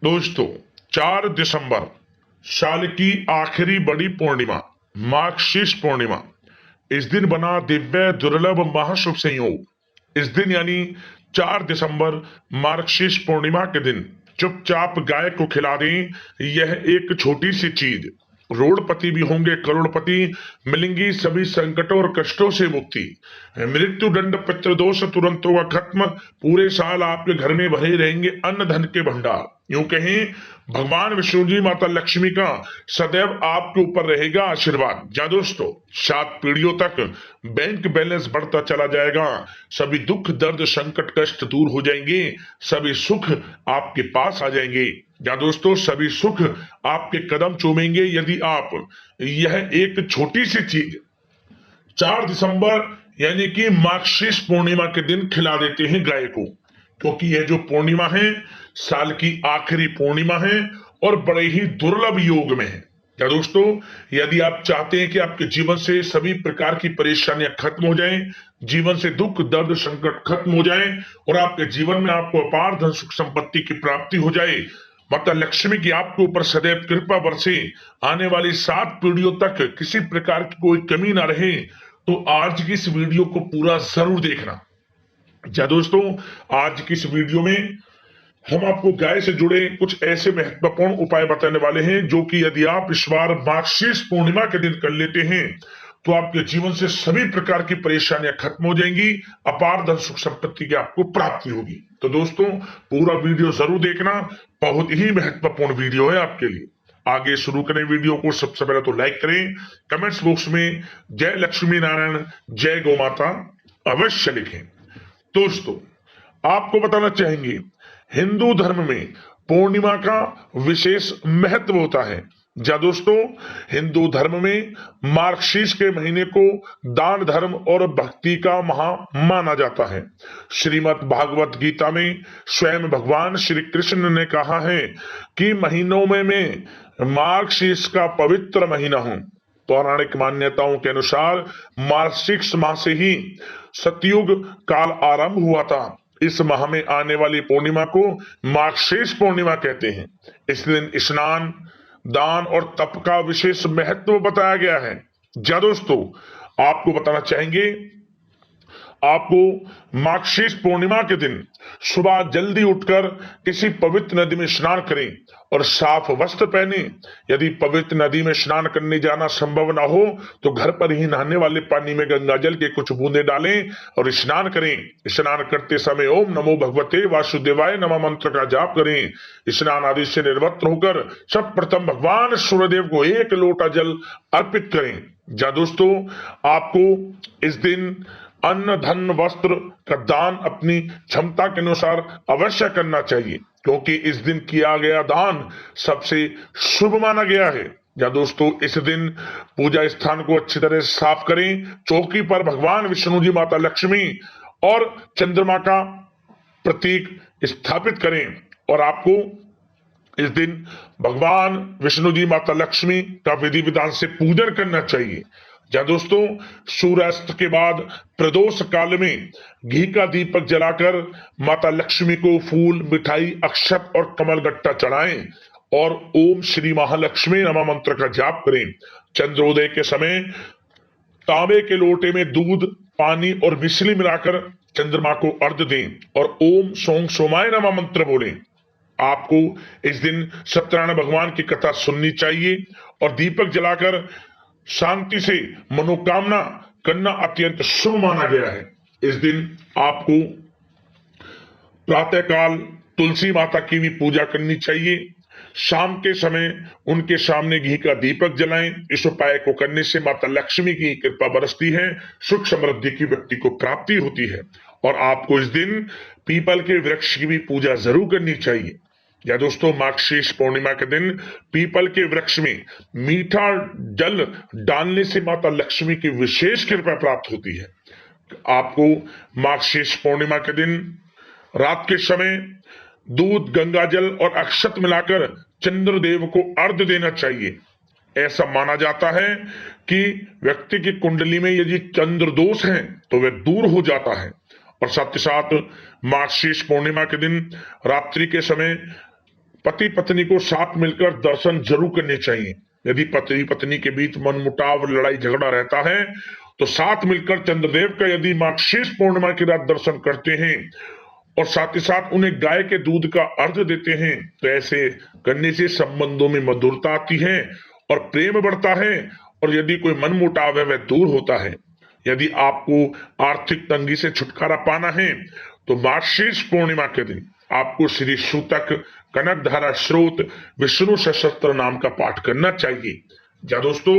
दोस्तों, 4 दिसंबर साल की आखिरी बड़ी पूर्णिमा मार्गशीर्ष पूर्णिमा। इस दिन बना दिव्य दुर्लभ महाशुभ संयोग। इस दिन यानी 4 दिसंबर मार्गशीर्ष पूर्णिमा के दिन चुपचाप गाय को खिला दें। यह एक छोटी सी चीज, रोडपति भी होंगे करोड़पति, मिलेंगी सभी संकटों और कष्टों से मुक्ति। मृत्यु दंड पितृदोष तुरंत होगा खत्म। पूरे साल आपके घर में भरे रहेंगे अन्न धन के भंडार। यूं कहें, भगवान विष्णु जी माता लक्ष्मी का सदैव आपके ऊपर रहेगा आशीर्वाद। जा दोस्तों, 7 पीढ़ियों तक बैंक बैलेंस बढ़ता चला जाएगा। सभी दुख दर्द संकट कष्ट दूर हो जाएंगे। सभी सुख आपके पास आ जाएंगे। या दोस्तों, सभी सुख आपके कदम चूमेंगे यदि आप यह एक छोटी सी चीज 4 दिसंबर यानी कि मार्गशीर्ष पूर्णिमा के दिन खिला देते हैं गाय को। क्योंकि यह जो पूर्णिमा है साल की आखिरी पूर्णिमा है और बड़े ही दुर्लभ योग में है। क्या दोस्तों, यदि आप चाहते हैं कि आपके जीवन से सभी प्रकार की परेशानियां खत्म हो जाएं, जीवन से दुख दर्द संकट खत्म हो जाएं और आपके जीवन में आपको अपार धन सुख संपत्ति की प्राप्ति हो जाए, माता लक्ष्मी की आपके ऊपर सदैव कृपा बरसे, आने वाली 7 पीढ़ियों तक किसी प्रकार की कोई कमी ना रहे, तो आज की इस वीडियो को पूरा जरूर देखना। क्या दोस्तों, आज की इस वीडियो में हम आपको गाय से जुड़े कुछ ऐसे महत्वपूर्ण उपाय बताने वाले हैं जो कि यदि आप इस बार मार्गशीर्ष पूर्णिमा के दिन कर लेते हैं तो आपके जीवन से सभी प्रकार की परेशानियां खत्म हो जाएंगी, अपार धन सुख संपत्ति की आपको प्राप्ति होगी। तो दोस्तों, पूरा वीडियो जरूर देखना, बहुत ही महत्वपूर्ण वीडियो है आपके लिए। आगे शुरू करें वीडियो को। सबसे पहले तो लाइक करें, कमेंट्स बॉक्स में जय लक्ष्मी नारायण जय गौ माता अवश्य लिखें। दोस्तों, आपको बताना चाहेंगे, हिंदू धर्म में पूर्णिमा का विशेष महत्व होता है। जा दोस्तों, हिंदू धर्म में मार्गशीर्ष के महीने को दान धर्म और भक्ति का महा माना जाता है। श्रीमद् भागवत गीता में स्वयं भगवान श्री कृष्ण ने कहा है कि महीनों में मैं मार्गशीर्ष का पवित्र महीना हूं। पौराणिक मान्यताओं के अनुसार मार्गशीर्ष माह से ही सतयुग काल आरंभ हुआ था। इस माह में आने वाली पूर्णिमा को मार्गशीर्ष पूर्णिमा कहते हैं। इस दिन स्नान दान और तप का विशेष महत्व बताया गया है। जा दोस्तों, आपको बताना चाहेंगे, आपको मार्गशीर्ष पूर्णिमा के दिन सुबह जल्दी उठकर किसी पवित्र नदी में स्नान करें और साफ वस्त्र पहने। यदि पवित्र नदी में स्नान करने जाना संभव ना हो तो घर पर ही नहाने वाले पानी में गंगा जल के कुछ बूंदे डालें और स्नान करें। स्नान करते समय ओम नमो भगवते वासुदेवाय नमः मंत्र का जाप करें। स्नान आदि से निर्वस्त्र होकर सब प्रथम भगवान सूर्यदेव को 1 लोटा जल अर्पित करें। जा दोस्तों, आपको इस दिन अन्न धन वस्त्र का दान अपनी क्षमता के अनुसार अवश्य करना चाहिए, क्योंकि इस दिन किया गया दान सबसे शुभ माना गया है। या दोस्तों, इस दिन पूजा स्थान को अच्छी तरह से साफ करें। चौकी पर भगवान विष्णु जी माता लक्ष्मी और चंद्रमा का प्रतीक स्थापित करें और आपको इस दिन भगवान विष्णु जी माता लक्ष्मी का विधि विधान से पूजन करना चाहिए। या दोस्तों, सूर्यास्त के बाद प्रदोष काल में घी का दीपक जलाकर माता लक्ष्मी को फूल मिठाई अक्षत और कमल गट्टा चढ़ाएं और ओम श्री महालक्ष्मी नमः मंत्र का जाप करें। चंद्रोदय के समय तांबे के लोटे में दूध पानी और मिश्री मिलाकर चंद्रमा को अर्घ्य दें और ओम सोम सोमाय नमः मंत्र बोलें। आपको इस दिन सत्यनारायण भगवान की कथा सुननी चाहिए और दीपक जलाकर शांति से मनोकामना करना अत्यंत शुभ माना गया है। इस दिन आपको प्रातःकाल तुलसी माता की भी पूजा करनी चाहिए। शाम के समय उनके सामने घी का दीपक जलाएं। इस उपाय को करने से माता लक्ष्मी की कृपा बरसती है, सुख समृद्धि की व्यक्ति को प्राप्ति होती है। और आपको इस दिन पीपल के वृक्ष की भी पूजा जरूर करनी चाहिए। या दोस्तों, मार्गशीर्ष पूर्णिमा के दिन पीपल के वृक्ष में मीठा जल डालने से माता लक्ष्मी की विशेष कृपा प्राप्त होती है। आपको मार्गशीर्ष पूर्णिमा के दिन रात के समय दूध गंगा जल और अक्षत मिलाकर चंद्रदेव को अर्घ्य देना चाहिए। ऐसा माना जाता है कि व्यक्ति की कुंडली में यदि चंद्र दोष है तो वह दूर हो जाता है। और साथ ही साथ मार्गशीर्ष पूर्णिमा के दिन रात्रि के समय पति पत्नी को साथ मिलकर दर्शन जरूर करने चाहिए। यदि पति पत्नी के बीच मनमुटाव, लड़ाई झगड़ा रहता है तो साथ मिलकर चंद्रदेव का यदि मार्गशीर्ष पूर्णिमा की रात दर्शन करते हैं और साथ ही साथ उन्हें गाय के दूध का अर्घ्य देते हैं तो ऐसे करने से संबंधों में मधुरता आती है और प्रेम बढ़ता है, और यदि कोई मनमुटाव है वह दूर होता है। यदि आपको आर्थिक तंगी से छुटकारा पाना है तो मार्गशीर्ष पूर्णिमा के दिन आपको श्री सूतक, कनकधारा स्रोत, विष्णु सहस्त्र नाम का पाठ करना चाहिए। जा दोस्तों,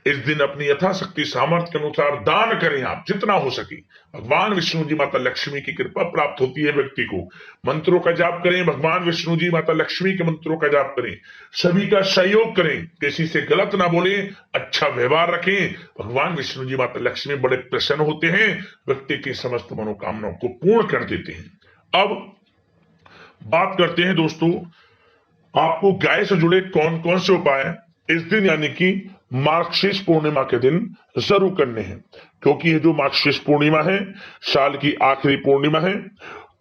इस दिन अपनी यथाशक्ति सामर्थ्य के अनुसार दान करें, आप जितना हो सके। भगवान विष्णु जी, माता लक्ष्मी की कृपा प्राप्त होती है व्यक्ति को। मंत्रों का जाप करें, भगवान विष्णु जी, माता लक्ष्मी के मंत्रों का जाप करें, सभी का सहयोग करें, किसी से गलत ना बोले, अच्छा व्यवहार रखें। भगवान विष्णु जी, माता लक्ष्मी बड़े प्रसन्न होते हैं, व्यक्ति की समस्त मनोकामनाओं को पूर्ण कर देते हैं। अब बात करते हैं दोस्तों, आपको गाय से जुड़े कौन कौन से उपाय इस दिन यानी कि मार्गशीर्ष पूर्णिमा के दिन जरूर करने हैं, क्योंकि ये जो मार्गशीर्ष पूर्णिमा है साल की आखिरी पूर्णिमा है,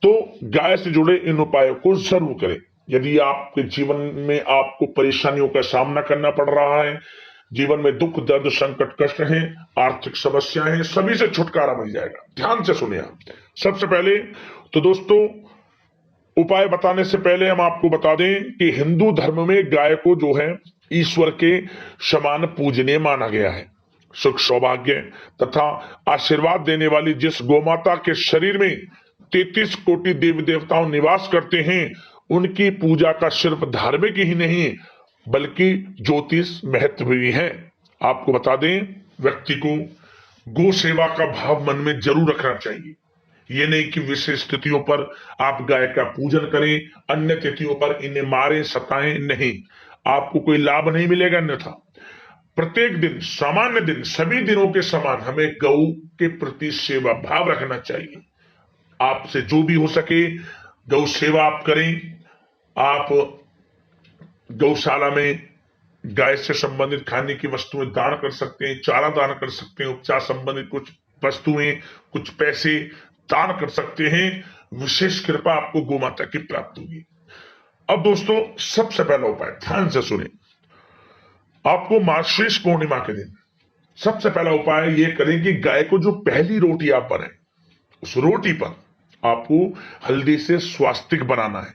तो गाय से जुड़े इन उपायों को जरूर करें। यदि आपके जीवन में आपको परेशानियों का सामना करना पड़ रहा है, जीवन में दुख दर्द संकट कष्ट है, आर्थिक समस्याएं हैं, सभी से छुटकारा मिल जाएगा। ध्यान से सुनिए। सबसे पहले तो दोस्तों, उपाय बताने से पहले हम आपको बता दें कि हिंदू धर्म में गाय को जो है ईश्वर के समान पूजनीय माना गया है। सुख, सौभाग्य तथा आशीर्वाद देने वाली जिस गोमाता के शरीर में 33 कोटि देवी देवताओं निवास करते हैं, उनकी पूजा का सिर्फ धार्मिक ही नहीं बल्कि ज्योतिष महत्व भी है। आपको बता दें, व्यक्ति को गो सेवा का भाव मन में जरूर रखना चाहिए। ये नहीं कि विशेष तिथियों पर आप गाय का पूजन करें, अन्य तिथियों पर इन्हें मारें सताएं, नहीं, आपको कोई लाभ नहीं मिलेगा। अन्यथा प्रत्येक दिन, सामान्य दिन, सभी दिनों के समान हमें गौ के प्रति सेवा भाव रखना चाहिए। आपसे जो भी हो सके गौ सेवा आप करें। आप गौशाला में गाय से संबंधित खाने की वस्तुएं दान कर सकते हैं, चारा दान कर सकते हैं, उपचार संबंधित कुछ वस्तुएं, कुछ पैसे दान कर सकते हैं। विशेष कृपा आपको गोमाता की प्राप्त होगी। अब दोस्तों, सबसे पहला उपाय ध्यान से सुने। आपको मार्गशीर्ष पूर्णिमा के दिन सबसे पहला उपाय ये करें कि गाय को जो पहली रोटी आप बनाएं, उस रोटी पर आपको हल्दी से स्वास्तिक बनाना है।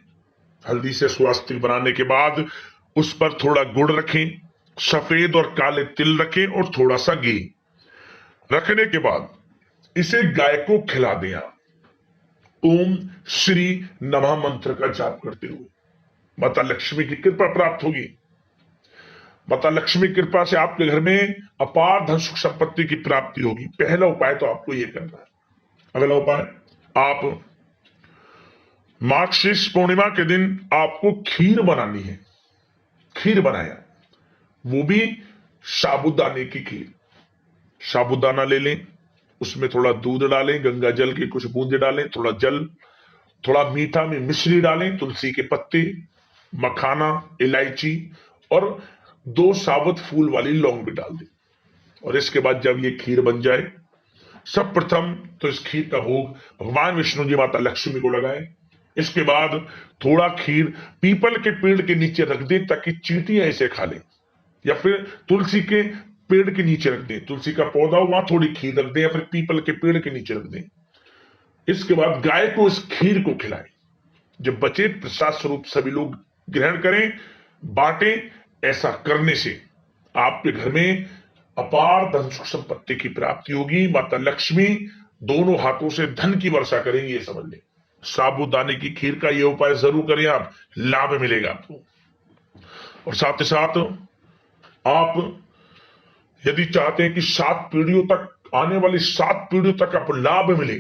हल्दी से स्वास्तिक बनाने के बाद उस पर थोड़ा गुड़ रखें, सफेद और काले तिल रखें और थोड़ा सा घी रखने के बाद इसे गाय को खिला दें। आप ओम श्री नमः मंत्र का जाप करते हुए माता लक्ष्मी की कृपा प्राप्त होगी। माता लक्ष्मी की कृपा से आपके घर में अपार धन सुख संपत्ति की प्राप्ति होगी। पहला उपाय तो आपको यह करना है। अगला उपाय, आप मार्गशीर्ष पूर्णिमा के दिन आपको खीर बनानी है। खीर बनाया, वो भी साबूदाने की खीर। साबूदाना ले लें, उसमें थोड़ा दूध डालें, गंगा जल की कुछ बूंदे डालें, थोड़ा जल, थोड़ा मीठा में मिश्री डालें, तुलसी के पत्ते, मखाना, इलायची और 2 साबुत फूल वाली लौंग भी डाल दें। और इसके बाद जब ये खीर बन जाए, सब प्रथम तो इस खीर का भोग भगवान विष्णु जी, माता लक्ष्मी को लगाएं। इसके बाद थोड़ा खीर पीपल के पेड़ के नीचे रख दें ताकि चींटियां इसे खा लें, या फिर तुलसी के पेड़ के नीचे रख दें। तुलसी का पौधा हो, वहां थोड़ी खीर रख दें, या फिर पीपल के पेड़ के नीचे रख दें। इसके बाद गाय को इस खीर को खिलाएं। जब बचे प्रसाद स्वरूप सभी लोग ग्रहण करें, बांटें। ऐसा करने से आपके घर में अपार धन सुख संपत्ति की प्राप्ति होगी। माता लक्ष्मी दोनों हाथों से धन की वर्षा करेंगी, ये समझ लें। साबूदाने की खीर का ये उपाय जरूर करें, आप लाभ मिलेगा आपको। और साथ ही साथ आप यदि चाहते हैं कि 7 पीढ़ियों तक, आने वाली 7 पीढ़ियों तक आपको लाभ मिले,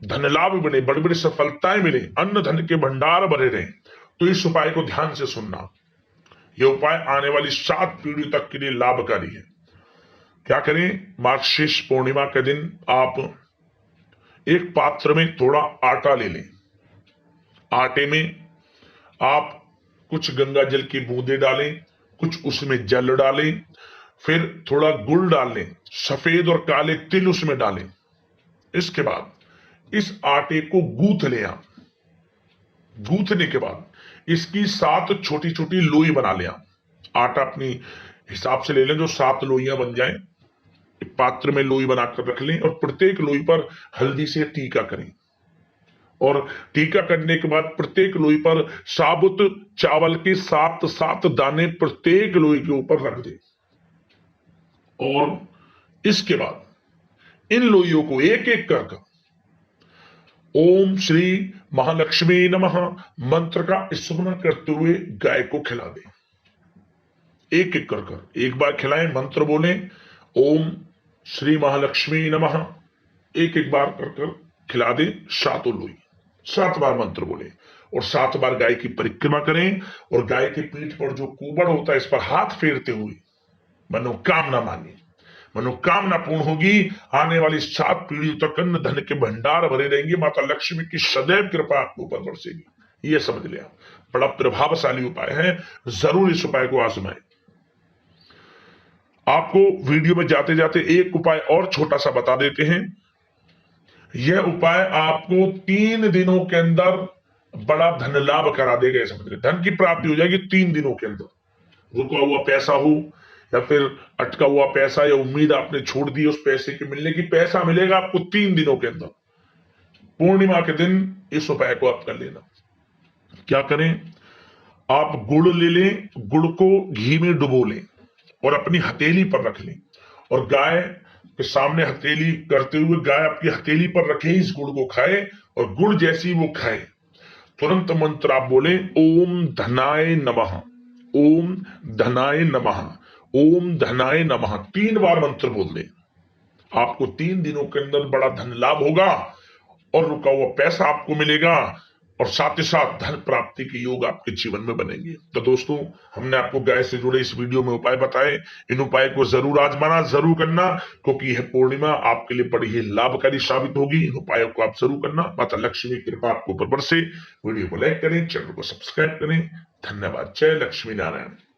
धन लाभ मिले, बड़ी बड़ी सफलताएं मिले, अन्न धन के भंडार भरे रहे, तो इस उपाय को ध्यान से सुनना। यह उपाय आने वाली 7 पीढ़ियों तक के लिए लाभकारी है। क्या करें, मार्गशीर्ष पूर्णिमा के दिन आप एक पात्र में थोड़ा आटा ले लें। आटे में आप कुछ गंगा जल की बूंदे डालें, कुछ उसमें जल डालें, फिर थोड़ा गुड़ डाल लें, सफेद और काले तिल उसमें डालें। इसके बाद इस आटे को गूंथ लें आप। गूंथने के बाद इसकी 7 छोटी छोटी लोई बना लें। आटा अपनी हिसाब से ले लें, जो 7 लोइयां बन जाएं। एक पात्र में लोई बनाकर रख लें और प्रत्येक लोई पर हल्दी से टीका करें। और टीका करने के बाद प्रत्येक लोई पर साबुत चावल के 7 दाने प्रत्येक लोई के ऊपर रख दें। और इसके बाद इन लोइयों को एक एक कर ओम श्री महालक्ष्मी नमः मंत्र का स्मरण करते हुए गाय को खिला दें। एक एक कर एक बार खिलाएं, मंत्र बोलें ओम श्री महालक्ष्मी नमः, एक एक बार कर खिला दें 7 लोई। 7 बार मंत्र बोले और 7 बार गाय की परिक्रमा करें और गाय के पीठ पर जो कुबड़ होता है इस पर हाथ फेरते हुए मनोकामना मांगे। मनोकामना पूर्ण होगी, आने वाली 7 पीढ़ियों तक अन्न धन के भंडार भरे रहेंगे, माता लक्ष्मी की सदैव कृपा आपके ऊपर बरसेगी। ये समझ लिया, बड़ा प्रभावशाली उपाय है, जरूर इस उपाय को आजमाएं। आपको वीडियो में जाते जाते एक उपाय और छोटा सा बता देते हैं। यह उपाय आपको 3 दिनों के अंदर बड़ा धन लाभ करा देगा। समझ रहे, धन की प्राप्ति हो जाएगी 3 दिनों के अंदर। रुका हुआ पैसा हो या फिर अटका हुआ पैसा या उम्मीद आपने छोड़ दी उस पैसे के मिलने की, पैसा मिलेगा आपको 3 दिनों के अंदर। पूर्णिमा के दिन इस उपाय को आप कर लेना। क्या करें, आप गुड़ ले लें, गुड़ को घी में डुबो लें और अपनी हथेली पर रख लें और गाय के सामने हथेली करते हुए गाय आपकी हथेली पर रखे, इस गुड़ को खाए और गुड़ जैसी वो खाए तुरंत मंत्र आप बोले ओम धनाय नमः, ओम धनाय नमः, ओम धनाय नमः। 3 बार मंत्र बोल दें, आपको 3 दिनों के अंदर बड़ा धन लाभ होगा और रुका हुआ पैसा आपको मिलेगा और साथ ही साथ धन प्राप्ति के योग आपके जीवन में बनेंगे। तो दोस्तों, हमने आपको गाय से जुड़े इस वीडियो में उपाय बताए। इन उपाय को जरूर आजमाना, जरूर करना, क्योंकि यह पूर्णिमा आपके लिए बड़ी ही लाभकारी साबित होगी। इन उपायों को आप जरूर करना। माता लक्ष्मी की कृपा आपके ऊपर बरसे। वीडियो को लाइक करें, चैनल को सब्सक्राइब करें। धन्यवाद। जय लक्ष्मी नारायण।